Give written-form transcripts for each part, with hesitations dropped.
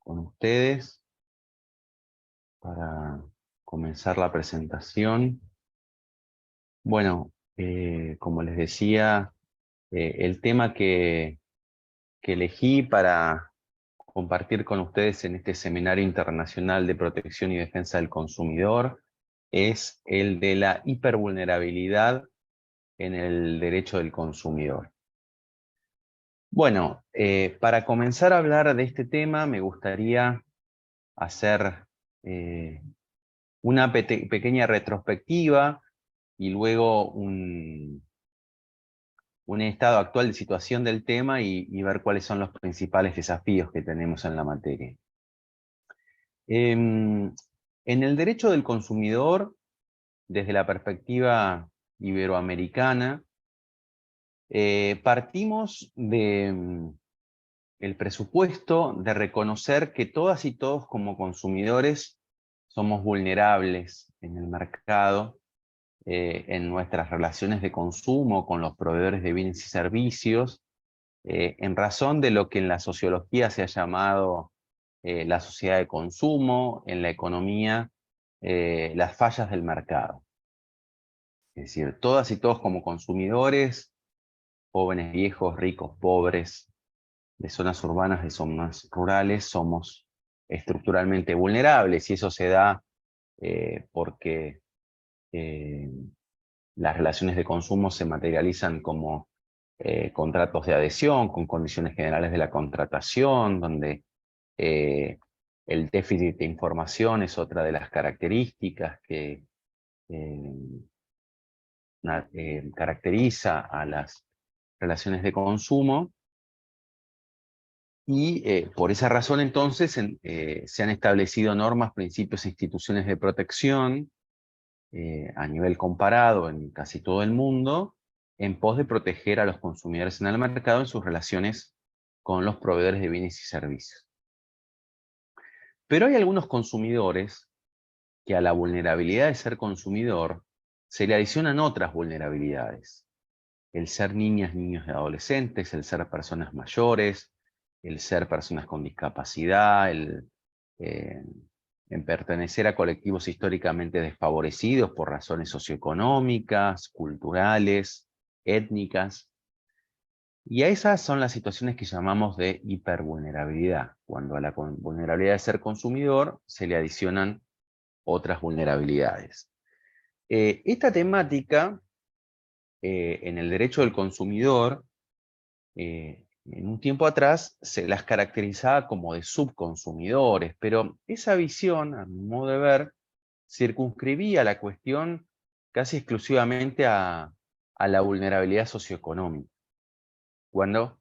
con ustedes para comenzar la presentación. Bueno, como les decía, el tema que elegí para compartir con ustedes en este Seminario Internacional de Protección y Defensa del Consumidor es el de la hipervulnerabilidad en el derecho del consumidor. Bueno, para comenzar a hablar de este tema me gustaría hacer una pequeña retrospectiva y luego un estado actual de situación del tema y ver cuáles son los principales desafíos que tenemos en la materia. En el derecho del consumidor, desde la perspectiva iberoamericana, partimos de el presupuesto de reconocer que todas y todos como consumidores somos vulnerables en el mercado, en nuestras relaciones de consumo con los proveedores de bienes y servicios, en razón de lo que en la sociología se ha llamado la sociedad de consumo, en la economía, las fallas del mercado. Es decir, todas y todos como consumidores, jóvenes, viejos, ricos, pobres, de zonas urbanas, de zonas rurales, somos estructuralmente vulnerables, y eso se da porque las relaciones de consumo se materializan como contratos de adhesión, con condiciones generales de la contratación, donde el déficit de información es otra de las características que caracteriza a las relaciones de consumo. Y por esa razón entonces se han establecido normas, principios e instituciones de protección a nivel comparado en casi todo el mundo, en pos de proteger a los consumidores en el mercado en sus relaciones con los proveedores de bienes y servicios. Pero hay algunos consumidores que a la vulnerabilidad de ser consumidor se le adicionan otras vulnerabilidades. El ser niñas, niños y adolescentes, el ser personas mayores, el ser personas con discapacidad, en pertenecer a colectivos históricamente desfavorecidos por razones socioeconómicas, culturales, étnicas. Y a esas son las situaciones que llamamos de hipervulnerabilidad, cuando a la vulnerabilidad de ser consumidor se le adicionan otras vulnerabilidades. Esta temática en el derecho del consumidor, en un tiempo atrás se las caracterizaba como de subconsumidores, pero esa visión, a mi modo de ver, circunscribía la cuestión casi exclusivamente a la vulnerabilidad socioeconómica, cuando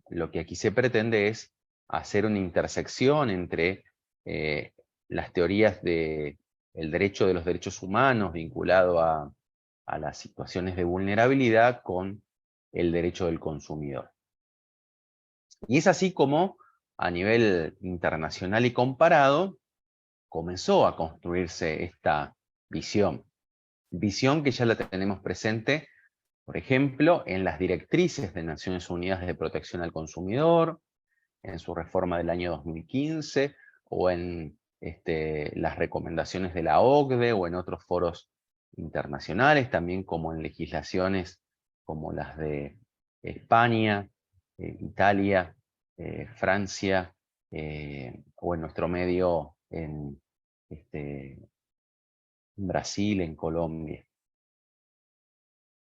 lo que aquí se pretende es hacer una intersección entre las teorías del derecho de los derechos humanos vinculado a las situaciones de vulnerabilidad con el derecho del consumidor. Y es así como, a nivel internacional y comparado, comenzó a construirse esta visión. Visión que ya la tenemos presente, por ejemplo, en las directrices de Naciones Unidas de Protección al Consumidor, en su reforma del año 2015, o en las recomendaciones de la OCDE, o en otros foros internacionales, también como en legislaciones como las de España, Italia, Francia, o en nuestro medio en Brasil, en Colombia.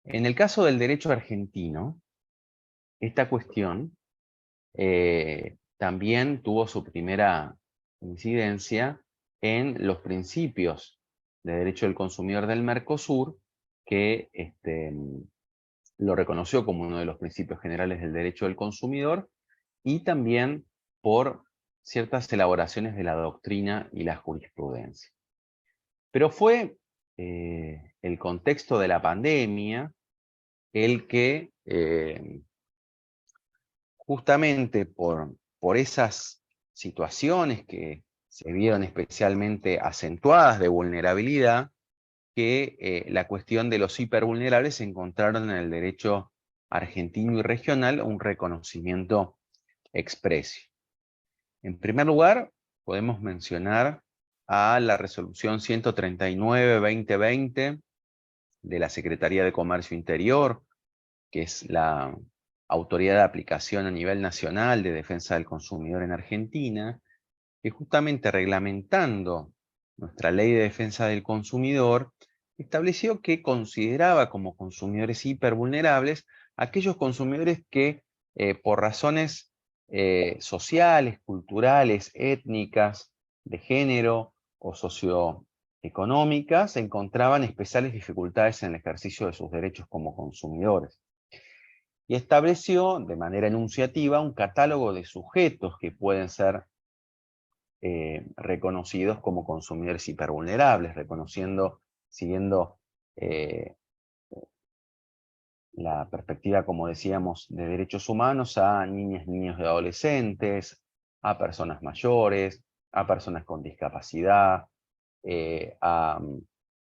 En el caso del derecho argentino, esta cuestión también tuvo su primera incidencia en los principios de derecho del consumidor del Mercosur, que lo reconoció como uno de los principios generales del derecho del consumidor, y también por ciertas elaboraciones de la doctrina y la jurisprudencia. Pero fue el contexto de la pandemia el que, justamente por esas situaciones que se vieron especialmente acentuadas de vulnerabilidad, que la cuestión de los hipervulnerables encontraron en el derecho argentino y regional un reconocimiento expreso. En primer lugar, podemos mencionar a la resolución 139-2020 de la Secretaría de Comercio Interior, que es la autoridad de aplicación a nivel nacional de defensa del consumidor en Argentina, que justamente reglamentando nuestra ley de defensa del consumidor, estableció que consideraba como consumidores hipervulnerables aquellos consumidores que por razones sociales, culturales, étnicas, de género o socioeconómicas encontraban especiales dificultades en el ejercicio de sus derechos como consumidores. Y estableció de manera enunciativa un catálogo de sujetos que pueden ser reconocidos como consumidores hipervulnerables, siguiendo la perspectiva, como decíamos, de derechos humanos a niñas, niños y adolescentes, a personas mayores, a personas con discapacidad, a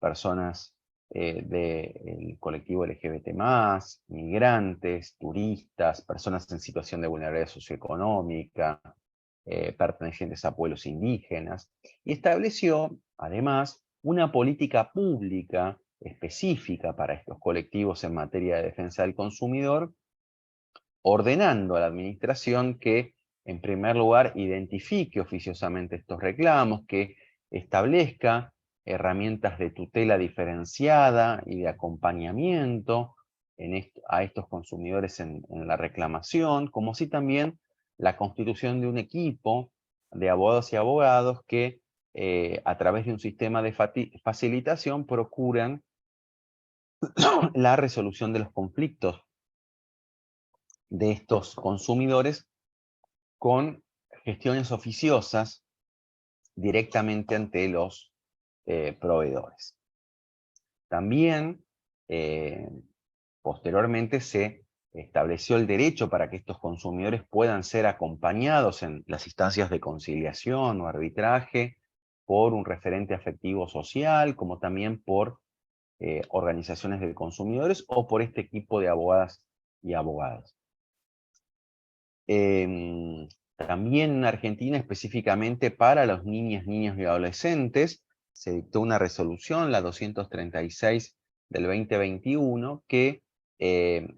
personas del colectivo LGBT+, migrantes, turistas, personas en situación de vulnerabilidad socioeconómica, pertenecientes a pueblos indígenas, y estableció, además, una política pública específica para estos colectivos en materia de defensa del consumidor, ordenando a la administración que, en primer lugar, identifique oficiosamente estos reclamos, que establezca herramientas de tutela diferenciada y de acompañamiento a estos consumidores en la reclamación, como así también la constitución de un equipo de abogados y abogados que a través de un sistema de facilitación procuran la resolución de los conflictos de estos consumidores con gestiones oficiosas directamente ante los proveedores. También, posteriormente, se estableció el derecho para que estos consumidores puedan ser acompañados en las instancias de conciliación o arbitraje por un referente afectivo social, como también por organizaciones de consumidores o por este equipo de abogadas y abogados. También en Argentina, específicamente para los niñas, niños y adolescentes, se dictó una resolución, la 236 del 2021, que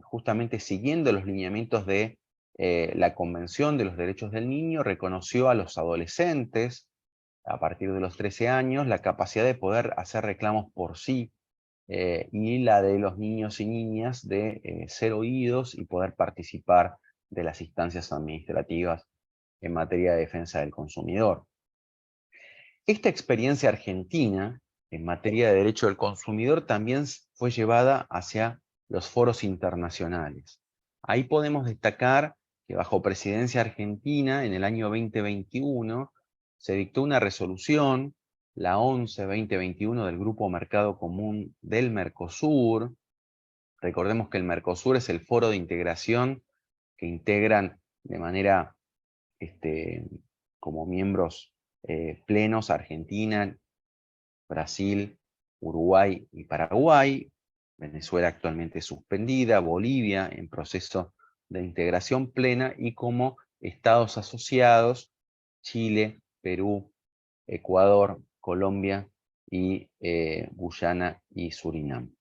justamente siguiendo los lineamientos de la Convención de los Derechos del Niño, reconoció a los adolescentes, a partir de los 13 años, la capacidad de poder hacer reclamos por sí, y la de los niños y niñas de ser oídos y poder participar de las instancias administrativas en materia de defensa del consumidor. Esta experiencia argentina en materia de derecho del consumidor también fue llevada hacia los foros internacionales. Ahí podemos destacar que bajo presidencia argentina, en el año 2021, se dictó una resolución, la 11-2021 del Grupo Mercado Común del Mercosur. Recordemos que el Mercosur es el foro de integración que integran de manera como miembros plenos Argentina, Brasil, Uruguay y Paraguay, Venezuela actualmente suspendida, Bolivia en proceso de integración plena, y como estados asociados Chile, Perú, Ecuador, Colombia y Guyana y Surinam.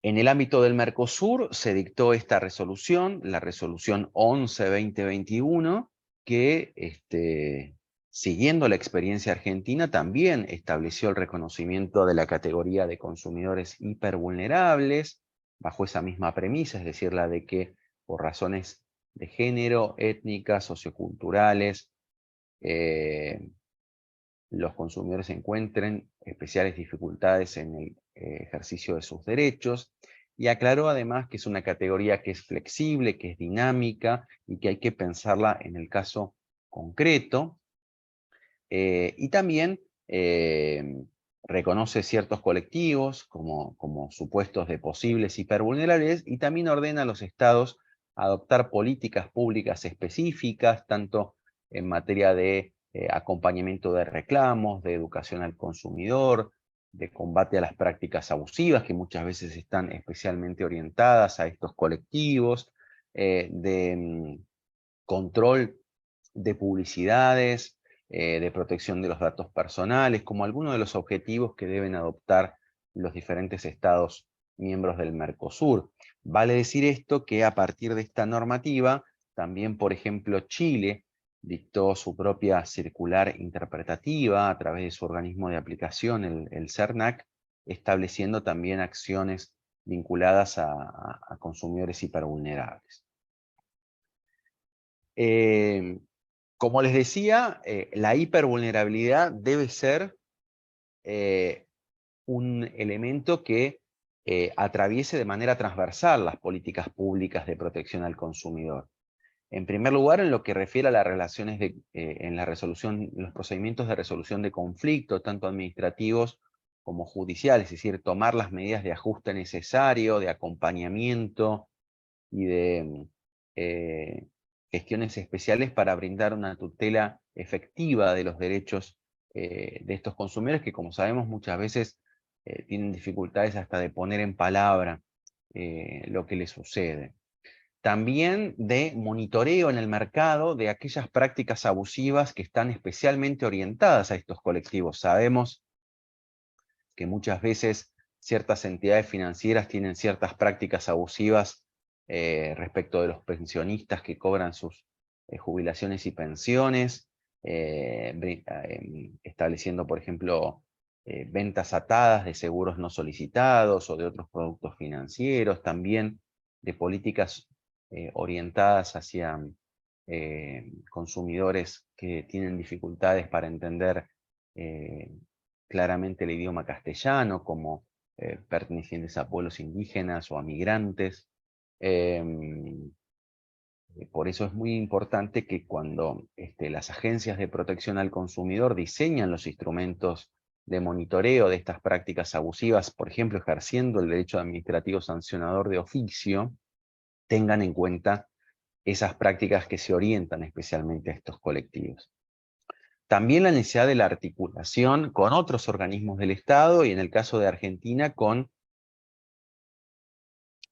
En el ámbito del Mercosur se dictó esta resolución, la resolución 11-2021, que siguiendo la experiencia argentina también estableció el reconocimiento de la categoría de consumidores hipervulnerables, bajo esa misma premisa, es decir, la de que por razones de género, étnicas, socioculturales, los consumidores encuentren especiales dificultades en el ejercicio de sus derechos, y aclaró además que es una categoría que es flexible, que es dinámica y que hay que pensarla en el caso concreto, y también reconoce ciertos colectivos como supuestos de posibles hipervulnerables, y también ordena a los estados adoptar políticas públicas específicas, tanto en materia de acompañamiento de reclamos, de educación al consumidor, de combate a las prácticas abusivas, que muchas veces están especialmente orientadas a estos colectivos, de control de publicidades, de protección de los datos personales, como algunos de los objetivos que deben adoptar los diferentes estados miembros del Mercosur. Vale decir esto que a partir de esta normativa, también, por ejemplo, Chile dictó su propia circular interpretativa a través de su organismo de aplicación, el CERNAC, estableciendo también acciones vinculadas a consumidores hipervulnerables. Como les decía, la hipervulnerabilidad debe ser un elemento que atraviese de manera transversal las políticas públicas de protección al consumidor. En primer lugar, en lo que refiere a las relaciones en la resolución, los procedimientos de resolución de conflictos, tanto administrativos como judiciales, es decir, tomar las medidas de ajuste necesario, de acompañamiento y de gestiones especiales para brindar una tutela efectiva de los derechos de estos consumidores que, como sabemos, muchas veces tienen dificultades hasta de poner en palabra lo que les sucede. También de monitoreo en el mercado de aquellas prácticas abusivas que están especialmente orientadas a estos colectivos. Sabemos que muchas veces ciertas entidades financieras tienen ciertas prácticas abusivas respecto de los pensionistas que cobran sus jubilaciones y pensiones, estableciendo, por ejemplo, ventas atadas de seguros no solicitados o de otros productos financieros, también de políticas orientadas hacia consumidores que tienen dificultades para entender claramente el idioma castellano, como pertenecientes a pueblos indígenas o a migrantes. Por eso es muy importante que cuando las agencias de protección al consumidor diseñan los instrumentos de monitoreo de estas prácticas abusivas, por ejemplo, ejerciendo el derecho administrativo sancionador de oficio, tengan en cuenta esas prácticas que se orientan especialmente a estos colectivos. También la necesidad de la articulación con otros organismos del Estado y en el caso de Argentina con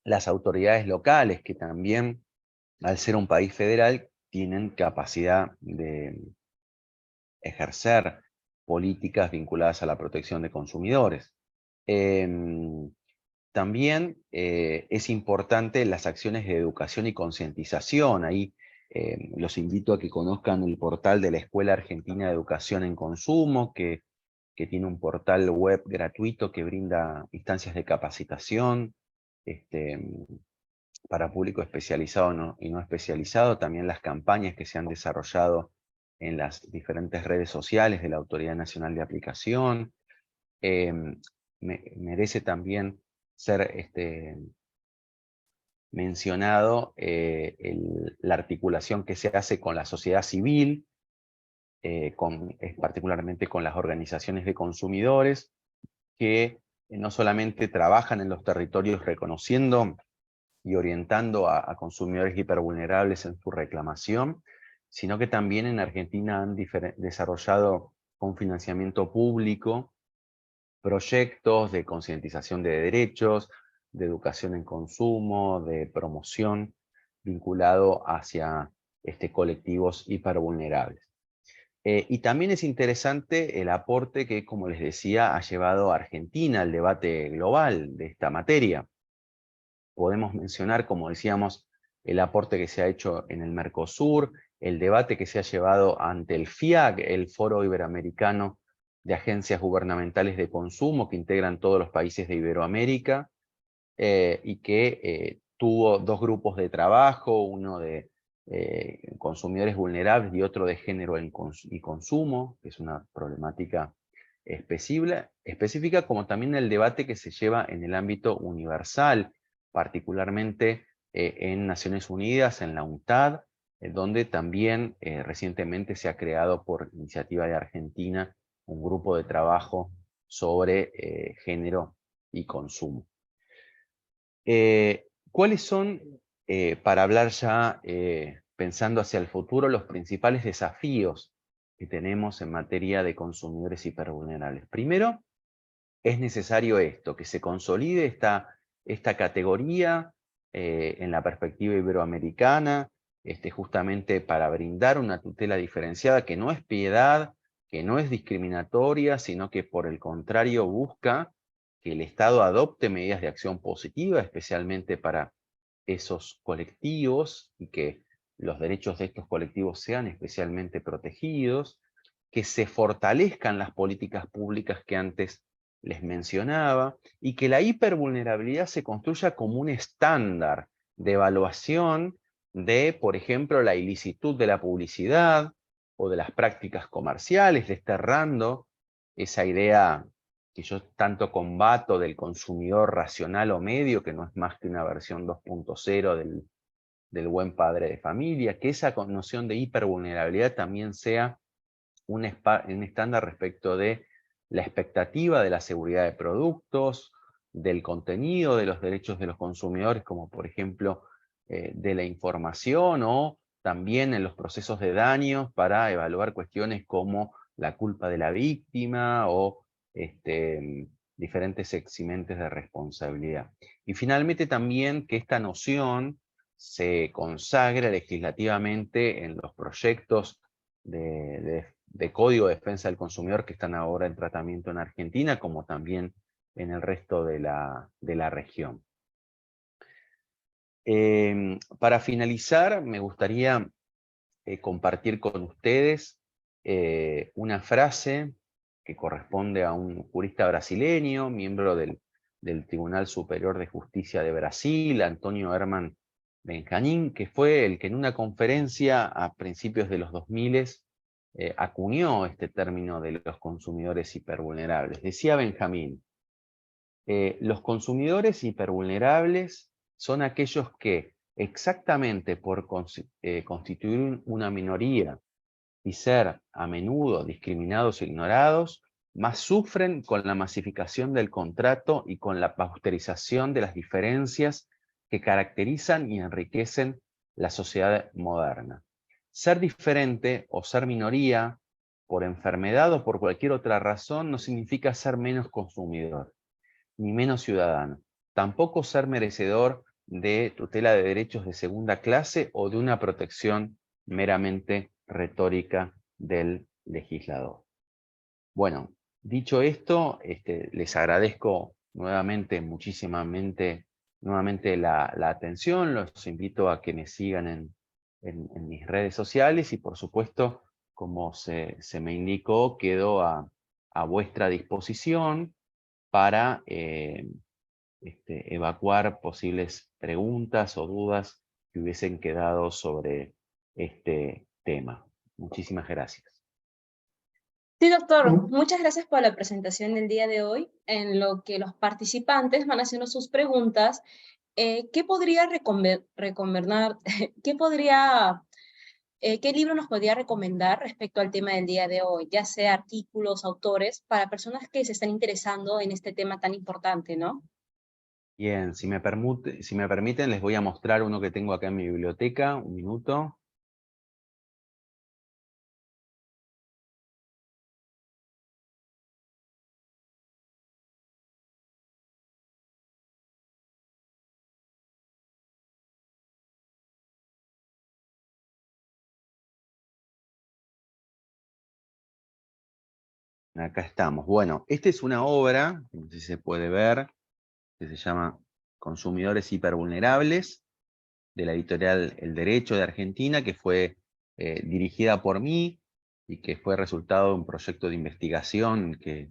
las autoridades locales que también, al ser un país federal, tienen capacidad de ejercer políticas vinculadas a la protección de consumidores. También es importante las acciones de educación y concientización. Ahí los invito a que conozcan el portal de la Escuela Argentina de Educación en Consumo, que tiene un portal web gratuito que brinda instancias de capacitación para público especializado y no especializado. También las campañas que se han desarrollado en las diferentes redes sociales de la Autoridad Nacional de Aplicación. Merece también ser mencionado la articulación que se hace con la sociedad civil, particularmente con las organizaciones de consumidores, que no solamente trabajan en los territorios reconociendo y orientando a consumidores hipervulnerables en su reclamación, sino que también en Argentina han desarrollado con financiamiento público proyectos de concientización de derechos, de educación en consumo, de promoción, vinculado hacia colectivos hipervulnerables. Y también es interesante el aporte que, como les decía, ha llevado a Argentina al debate global de esta materia. Podemos mencionar, como decíamos, el aporte que se ha hecho en el Mercosur, el debate que se ha llevado ante el FIAC, el Foro Iberoamericano de Agencias Gubernamentales de Consumo, que integran todos los países de Iberoamérica, y que tuvo dos grupos de trabajo, uno de consumidores vulnerables y otro de género y consumo, que es una problemática específica, como también el debate que se lleva en el ámbito universal, particularmente en Naciones Unidas, en la UNCTAD, donde también recientemente se ha creado por iniciativa de Argentina un grupo de trabajo sobre género y consumo. ¿Cuáles son, para hablar ya pensando hacia el futuro, los principales desafíos que tenemos en materia de consumidores hipervulnerables? Primero, es necesario esto, que se consolide esta categoría en la perspectiva iberoamericana, justamente para brindar una tutela diferenciada que no es piedad, que no es discriminatoria, sino que por el contrario busca que el Estado adopte medidas de acción positiva, especialmente para esos colectivos, y que los derechos de estos colectivos sean especialmente protegidos, que se fortalezcan las políticas públicas que antes les mencionaba, y que la hipervulnerabilidad se construya como un estándar de evaluación de, por ejemplo, la ilicitud de la publicidad o de las prácticas comerciales, desterrando esa idea que yo tanto combato del consumidor racional o medio, que no es más que una versión 2.0 del buen padre de familia, que esa noción de hipervulnerabilidad también sea un estándar respecto de la expectativa de la seguridad de productos, del contenido, de los derechos de los consumidores, como por ejemplo de la información, o también en los procesos de daños para evaluar cuestiones como la culpa de la víctima o diferentes eximentes de responsabilidad. Y finalmente también que esta noción se consagre legislativamente en los proyectos de Código de Defensa del Consumidor que están ahora en tratamiento en Argentina, como también en el resto de la región. Para finalizar, me gustaría compartir con ustedes una frase que corresponde a un jurista brasileño, miembro del Tribunal Superior de Justicia de Brasil, Antonio Herman Benjamin, que fue el que en una conferencia a principios de los 2000 acuñó este término de los consumidores hipervulnerables. Decía Benjamin: los consumidores hipervulnerables son aquellos que, exactamente por constituir una minoría y ser a menudo discriminados e ignorados, más sufren con la masificación del contrato y con la pasteurización de las diferencias que caracterizan y enriquecen la sociedad moderna. Ser diferente o ser minoría, por enfermedad o por cualquier otra razón, no significa ser menos consumidor ni menos ciudadano. Tampoco ser merecedor de tutela de derechos de segunda clase o de una protección meramente retórica del legislador. Bueno, dicho esto, les agradezco nuevamente la atención. Los invito a que me sigan en mis redes sociales y, por supuesto, como se me indicó, quedo a vuestra disposición para evacuar posibles preguntas o dudas que hubiesen quedado sobre este tema. Muchísimas gracias. Sí, doctor, muchas gracias por la presentación del día de hoy, en lo que los participantes van haciendo sus preguntas. ¿Qué podría recomendar, qué libro nos podría recomendar respecto al tema del día de hoy, ya sea artículos, autores, para personas que se están interesando en este tema tan importante, ¿no? Bien, si me permiten, les voy a mostrar uno que tengo acá en mi biblioteca. Un minuto. Acá estamos. Bueno, esta es una obra, no sé si se puede ver, que se llama Consumidores hipervulnerables, de la editorial El Derecho de Argentina, que fue dirigida por mí y que fue resultado de un proyecto de investigación que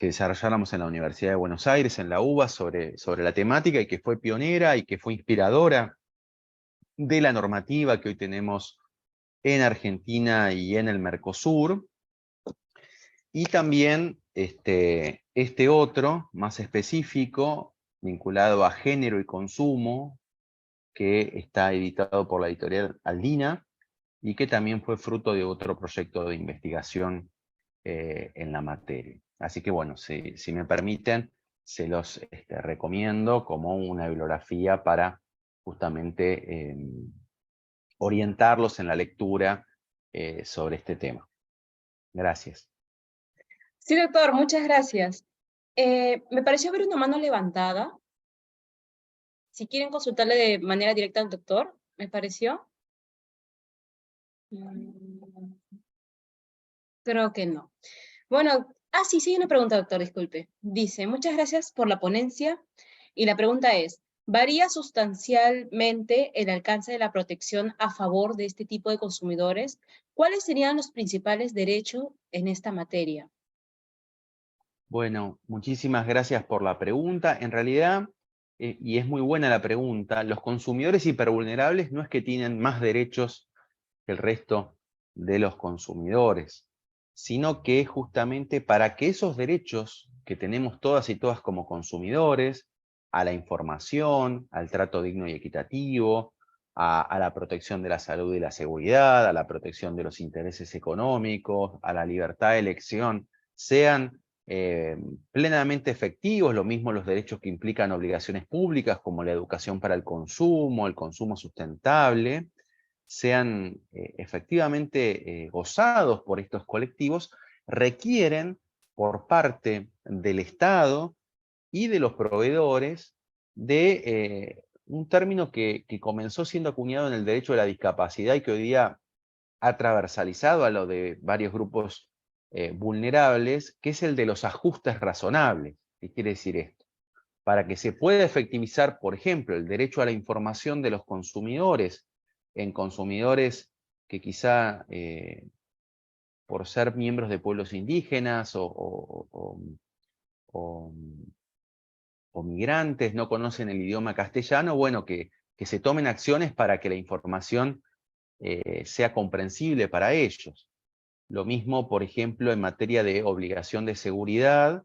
desarrolláramos en la Universidad de Buenos Aires, en la UBA, sobre la temática, y que fue pionera y que fue inspiradora de la normativa que hoy tenemos en Argentina y en el Mercosur. Y también este otro, más específico, vinculado a género y consumo, que está editado por la editorial Aldina y que también fue fruto de otro proyecto de investigación en la materia. Así que bueno, si me permiten, se los recomiendo como una bibliografía para justamente orientarlos en la lectura sobre este tema. Gracias. Sí, doctor, muchas gracias. Me pareció ver una mano levantada. Si quieren consultarle de manera directa al doctor, me pareció. Mm, Creo que no. Bueno, sí, hay una pregunta, doctor, disculpe. Dice, muchas gracias por la ponencia. Y la pregunta es, ¿varía sustancialmente el alcance de la protección a favor de este tipo de consumidores? ¿Cuáles serían los principales derechos en esta materia? Bueno, muchísimas gracias por la pregunta. En realidad, y es muy buena la pregunta, los consumidores hipervulnerables no es que tienen más derechos que el resto de los consumidores, sino que justamente para que esos derechos que tenemos todas y todas como consumidores, a la información, al trato digno y equitativo, a la protección de la salud y la seguridad, a la protección de los intereses económicos, a la libertad de elección, sean plenamente efectivos, lo mismo los derechos que implican obligaciones públicas como la educación para el consumo sustentable, sean efectivamente gozados por estos colectivos, requieren por parte del Estado y de los proveedores de un término que comenzó siendo acuñado en el derecho de la discapacidad y que hoy día ha transversalizado a lo de varios grupos vulnerables, que es el de los ajustes razonables. ¿Qué quiere decir esto? Para que se pueda efectivizar, por ejemplo, el derecho a la información de los consumidores en consumidores que quizá por ser miembros de pueblos indígenas o migrantes no conocen el idioma castellano, bueno, que se tomen acciones para que la información sea comprensible para ellos. Lo mismo, por ejemplo, en materia de obligación de seguridad,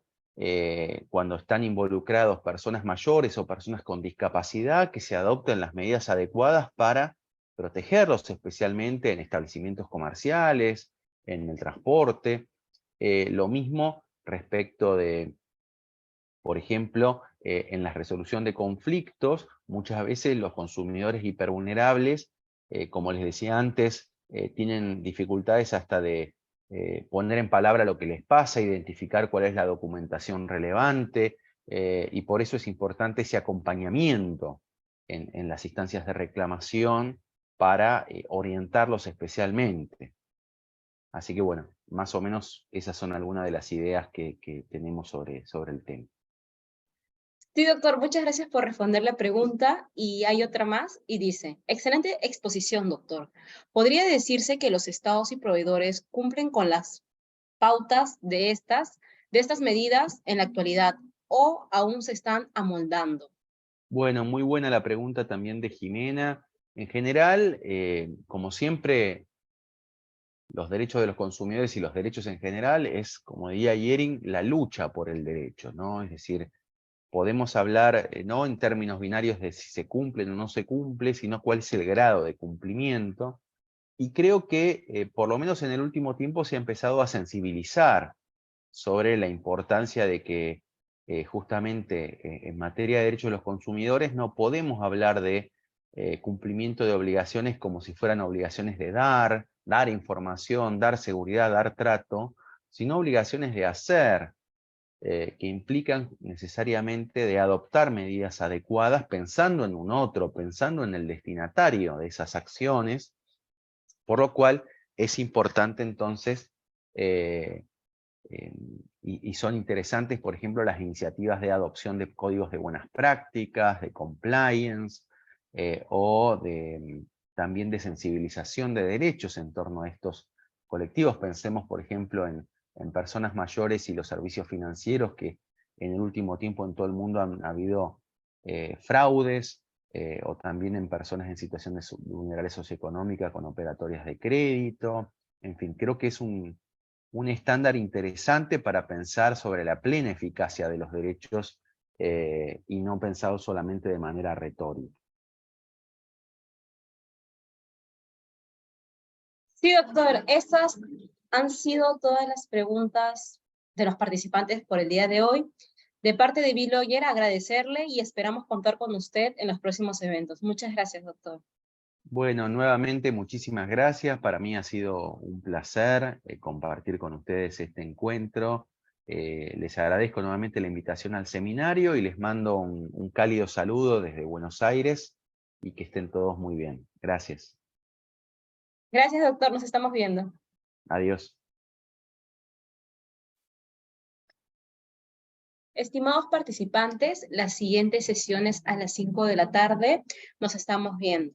cuando están involucrados personas mayores o personas con discapacidad, que se adopten las medidas adecuadas para protegerlos, especialmente en establecimientos comerciales, en el transporte. Lo mismo respecto de, por ejemplo, en la resolución de conflictos, muchas veces los consumidores hipervulnerables, como les decía antes, tienen dificultades hasta de poner en palabra lo que les pasa, identificar cuál es la documentación relevante, y por eso es importante ese acompañamiento en las instancias de reclamación para orientarlos especialmente. Así que bueno, más o menos esas son algunas de las ideas que tenemos sobre el tema. Sí, doctor, muchas gracias por responder la pregunta. Y hay otra más y dice, excelente exposición, doctor. ¿Podría decirse que los estados y proveedores cumplen con las pautas de estas medidas en la actualidad o aún se están amoldando? Bueno, muy buena la pregunta también de Jimena. En general, como siempre, los derechos de los consumidores y los derechos en general es, como diría Yering, la lucha por el derecho, ¿no? Es decir, podemos hablar no en términos binarios de si se cumplen o no se cumple, sino cuál es el grado de cumplimiento. Y creo que, por lo menos en el último tiempo, se ha empezado a sensibilizar sobre la importancia de que justamente en materia de derechos de los consumidores no podemos hablar de cumplimiento de obligaciones como si fueran obligaciones de dar información, dar seguridad, dar trato, sino obligaciones de hacer, que implican necesariamente de adoptar medidas adecuadas pensando en un otro, pensando en el destinatario de esas acciones, por lo cual es importante entonces y son interesantes, por ejemplo, las iniciativas de adopción de códigos de buenas prácticas, de compliance, o también de sensibilización de derechos en torno a estos colectivos. Pensemos, por ejemplo, en personas mayores y los servicios financieros, que en el último tiempo en todo el mundo han habido fraudes, o también en personas en situaciones de vulnerabilidad socioeconómica con operatorias de crédito. En fin, creo que es un estándar interesante para pensar sobre la plena eficacia de los derechos, y no pensado solamente de manera retórica. Sí, doctor, esas han sido todas las preguntas de los participantes por el día de hoy. De parte de Bill Lawyer, agradecerle y esperamos contar con usted en los próximos eventos. Muchas gracias, doctor. Bueno, nuevamente muchísimas gracias. Para mí ha sido un placer compartir con ustedes este encuentro. Les agradezco nuevamente la invitación al seminario y les mando un cálido saludo desde Buenos Aires y que estén todos muy bien. Gracias. Gracias, doctor. Nos estamos viendo. Adiós. Estimados participantes, las siguientes sesiones a las 5 de la tarde nos estamos viendo.